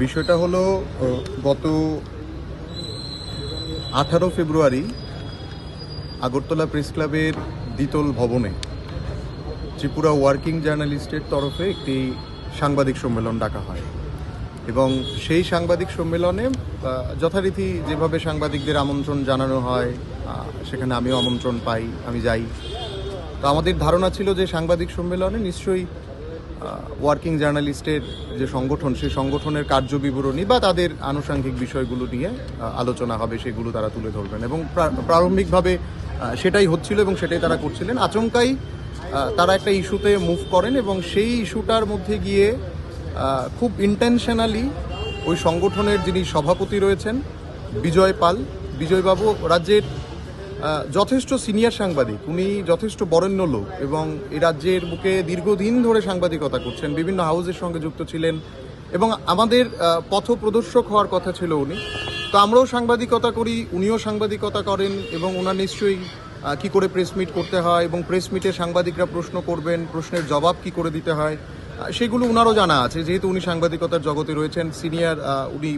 বিষয়টা হলো গত 18 ফেব্রুয়ারি আগরতলা প্রেস ক্লাবের দ্বিতল ভবনে ত্রিপুরা ওয়ার্কিং জার্নালিস্টের তরফে একটি সাংবাদিক সম্মেলন ডাকা হয় এবং সেই সাংবাদিক সম্মেলনে যথারীতি যেভাবে সাংবাদিকদের আমন্ত্রণ জানানো হয় সেখানে আমিও আমন্ত্রণ পাই, আমি যাই। তো আমাদের ধারণা ছিল যে সাংবাদিক সম্মেলনে নিশ্চয়ই ওয়ার্কিং জার্নালিস্টের যে সংগঠন, সেই সংগঠনের কার্যবিবরণী বা তাদের আনুষঙ্গিক বিষয়গুলো নিয়ে আলোচনা হবে, সেগুলো তারা তুলে ধরবেন এবং প্রারম্ভিকভাবে সেটাই হচ্ছিল এবং সেটাই তারা করছিলেন। আচমকাই তারা একটা ইস্যুতে মুভ করেন এবং সেই ইস্যুটার মধ্যে গিয়ে খুব ইন্টেনশনালি ওই সংগঠনের যিনি সভাপতি রয়েছেন বিজয় পাল, বিজয়বাবু রাজ্যের যথেষ্ট সিনিয়র সাংবাদিক, উনি যথেষ্ট বরেণ্য লোক এবং এই রাজ্যের বুকে দীর্ঘদিন ধরে সাংবাদিকতা করছেন, বিভিন্ন হাউজের সঙ্গে যুক্ত ছিলেন এবং আমাদের পথ প্রদর্শক হওয়ার কথা ছিল উনি। তো আমরাও সাংবাদিকতা করি, উনিও সাংবাদিকতা করেন এবং ওনার নিশ্চয়ই কী করে প্রেস মিট করতে হয় এবং প্রেস মিটে সাংবাদিকরা প্রশ্ন করবেন, প্রশ্নের জবাব কী করে দিতে হয় সেগুলো ওনারও জানা আছে, যেহেতু উনি সাংবাদিকতার জগতে রয়েছেন, সিনিয়র, উনি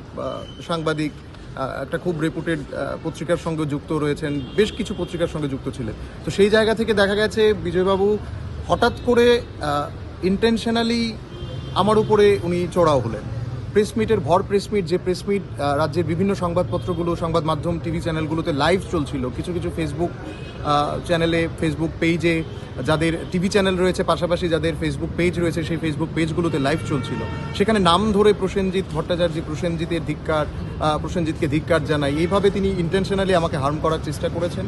সাংবাদিক, একটা খুব রেপুটেড পত্রিকার সঙ্গে যুক্ত রয়েছেন, বেশ কিছু পত্রিকার সঙ্গে যুক্ত ছিলেন। তো সেই জায়গা থেকে দেখা গেছে বিজয়বাবু হঠাৎ করে ইন্টেনশনালি আমার উপরে উনি চড়াও হলেন। প্রেস মিটের প্রেস মিট, যে প্রেস মিট রাজ্যের বিভিন্ন সংবাদপত্রগুলো, সংবাদ মাধ্যম, টিভি চ্যানেলগুলোতে লাইভ চলছিল, কিছু কিছু ফেসবুক চ্যানেলে, ফেসবুক পেজে, যাদের টিভি চ্যানেল রয়েছে পাশাপাশি যাদের ফেসবুক পেজ রয়েছে, সেই ফেসবুক পেজগুলোতে লাইভ চলছিল। সেখানে নাম ধরে প্রসেনজিৎ ভট্টাচার্য, প্রসেনজিৎকে ধিক্কার জানাই, এইভাবে তিনি ইন্টেনশনালি আমাকে হার্ম করার চেষ্টা করেছেন।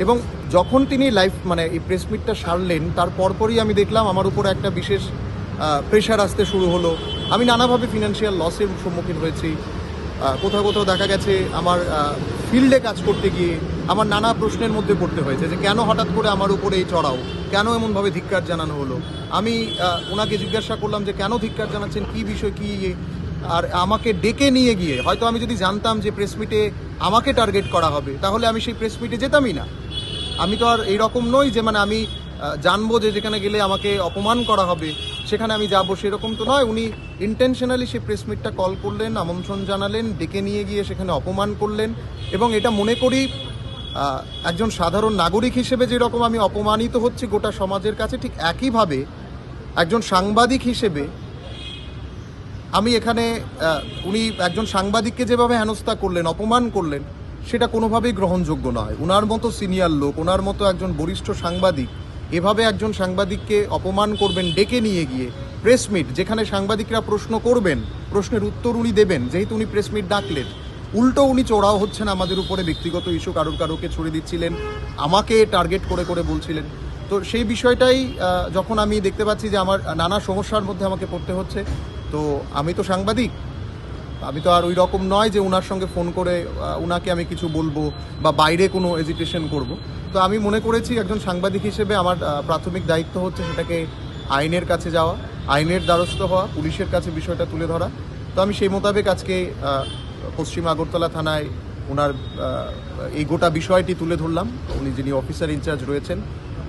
এবং যখন তিনি লাইভ এই প্রেস মিটটা সারলেন, তার পরপরই আমি দেখলাম আমার উপর একটা বিশেষ প্রেশার আসতে শুরু হলো। আমি নানাভাবে ফিনান্সিয়াল লসের সম্মুখীন হয়েছি। কোথাও কোথাও দেখা গেছে আমার ফিল্ডে কাজ করতে গিয়ে আমার নানা প্রশ্নের মধ্যে পড়তে হয়েছে যে কেন হঠাৎ করে আমার উপরে এই চড়াও, কেন এমনভাবে ধিক্কার জানানো হলো। আমি ওনাকে জিজ্ঞাসা করলাম যে কেন ধিক্কার জানাচ্ছেন, কী বিষয়, কী আর আমাকে ডেকে নিয়ে গিয়ে, হয়তো আমি যদি জানতাম যে প্রেস মিটে আমাকে টার্গেট করা হবে তাহলে আমি সেই প্রেস মিটে যেতামই না। আমি তো আর এইরকম নই যে আমি জানবো যে যেখানে গেলে আমাকে অপমান করা হবে সেখানে আমি যাবো, সেরকম তো নয়। উনি ইন্টেনশনালি সেই প্রেস মিটটা কল করলেন, আমন্ত্রণ জানালেন, ডেকে নিয়ে গিয়ে সেখানে অপমান করলেন এবং এটা মনে করি একজন সাধারণ নাগরিক হিসেবে যেরকম আমি অপমানিত হচ্ছি গোটা সমাজের কাছে, ঠিক একইভাবে একজন সাংবাদিক হিসেবে আমি এখানে উনি একজন সাংবাদিককে যেভাবে হেনস্থা করলেন, অপমান করলেন, সেটা কোনোভাবেই গ্রহণযোগ্য নয়। ওনার মতো সিনিয়র লোক, ওনার মতো একজন বরিষ্ঠ সাংবাদিক এভাবে একজন সাংবাদিককে অপমান করবেন ডেকে নিয়ে গিয়ে প্রেস মিট, যেখানে সাংবাদিকরা প্রশ্ন করবেন, প্রশ্নের উত্তর উনি দেবেন, যেহেতু উনি প্রেস মিট ডাকলেন, উল্টো উনি চড়াও হচ্ছেন আমাদের উপরে, ব্যক্তিগত ইস্যু কারোকে ছড়িয়ে দিচ্ছিলেন, আমাকে টার্গেট করে করে বলছিলেন। তো সেই বিষয়টাই যখন আমি দেখতে পাচ্ছি যে আমার নানা সমস্যার মধ্যে আমাকে পড়তে হচ্ছে, তো আমি তো সাংবাদিক, আমি তো আর ওই রকম নয় যে ওনার সঙ্গে ফোন করে ওনাকে আমি কিছু বলবো বা বাইরে কোনো এজিটেশন করব। তো আমি মনে করেছি একজন সাংবাদিক হিসেবে আমার প্রাথমিক দায়িত্ব হচ্ছে সেটাকে আইনের কাছে যাওয়া, আইনের দ্বারস্থ হওয়া, পুলিশের কাছে বিষয়টা তুলে ধরা। তো আমি সেই মোতাবেক আজকে পশ্চিম আগরতলা থানায় ওনার এই গোটা বিষয়টি তুলে ধরলাম। উনি যিনি অফিসার ইনচার্জ রয়েছেন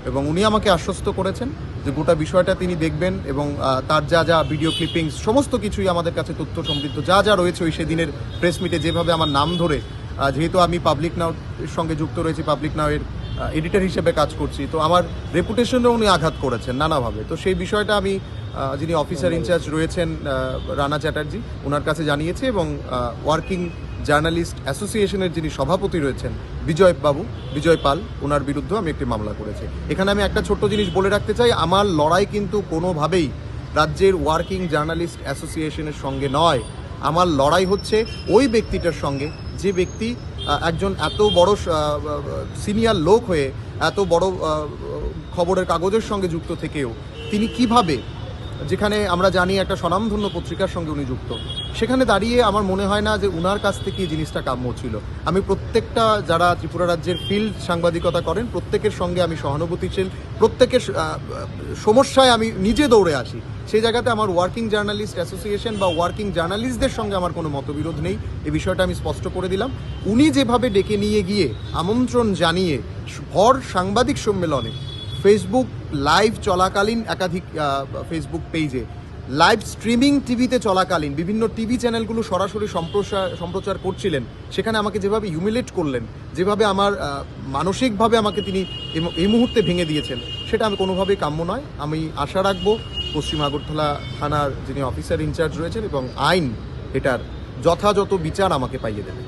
এবং উনি আমাকে আশ্বস্ত করেছেন যে গোটা বিষয়টা তিনি দেখবেন এবং তার যা যা ভিডিও ক্লিপিংস সমস্ত কিছুই আমাদের কাছে তথ্য সমৃদ্ধ যা যা রয়েছে ওই সেদিনের প্রেস মিটে যেভাবে আমার নাম ধরে, যেহেতু আমি পাবলিক নাও এর সঙ্গে যুক্ত রয়েছি, পাবলিক নাও এর এডিটর হিসেবে কাজ করছি, তো আমার রেপুটেশনেও উনি আঘাত করেছেন নানাভাবে। তো সেই বিষয়টা আমি যিনি অফিসার ইনচার্জ রয়েছেন রানা চ্যাটার্জি, ওনার কাছে জানিয়েছি এবং ওয়ার্কিং জার্নালিস্ট অ্যাসোসিয়েশনের যিনি সভাপতি রয়েছেন বিজয় পাল, ওনার বিরুদ্ধে আমি একটি মামলা করেছি। এখানে আমি একটা ছোট্ট জিনিস বলে রাখতে চাই, আমার লড়াই কিন্তু কোনোভাবেই রাজ্যের ওয়ার্কিং জার্নালিস্ট অ্যাসোসিয়েশনের সঙ্গে নয়। আমার লড়াই হচ্ছে ওই ব্যক্তিটার সঙ্গে যে ব্যক্তি একজন এত বড় সিনিয়র লোক হয়ে, এত বড় খবরের কাগজের সঙ্গে যুক্ত থেকেও তিনি কিভাবে, যেখানে আমরা জানি একটা স্বনামধন্য পত্রিকার সঙ্গে উনি যুক্ত, সেখানে দাঁড়িয়ে আমার মনে হয় না যে উনার কাছ থেকে এই জিনিসটা কাম্য ছিল। আমি প্রত্যেকটা যারা ত্রিপুরা রাজ্যের ফিল্ড সাংবাদিকতা করেন প্রত্যেকের সঙ্গে আমি সহানুভূতিশীল, প্রত্যেকের সমস্যায় আমি নিজে দৌড়ে আসি। সেই জায়গাতে আমার ওয়ার্কিং জার্নালিস্ট অ্যাসোসিয়েশন বা ওয়ার্কিং জার্নালিস্টদের সঙ্গে আমার কোনো মতবিরোধ নেই, এই বিষয়টা আমি স্পষ্ট করে দিলাম। উনি যেভাবে ডেকে নিয়ে গিয়ে আমন্ত্রণ জানিয়ে সাংবাদিক সম্মেলনে ফেসবুক লাইভ চলাকালীন একাধিক ফেসবুক পেজে লাইভ স্ট্রিমিং টিভিতে চলাকালীন বিভিন্ন টিভি চ্যানেলগুলো সরাসরি সম্প্রচার করছিলেন, সেখানে আমাকে যেভাবে হিউমিলেট করলেন, যেভাবে আমার মানসিকভাবে আমাকে তিনি এই মুহূর্তে ভেঙে দিয়েছেন, সেটা আমি কোনোভাবেই কাম্য নয়। আমি আশা রাখবো পশ্চিম আগরতলা থানার যিনি অফিসার ইনচার্জ রয়েছেন এবং আইন এটার যথাযথ বিচার আমাকে পাইয়ে দেবে।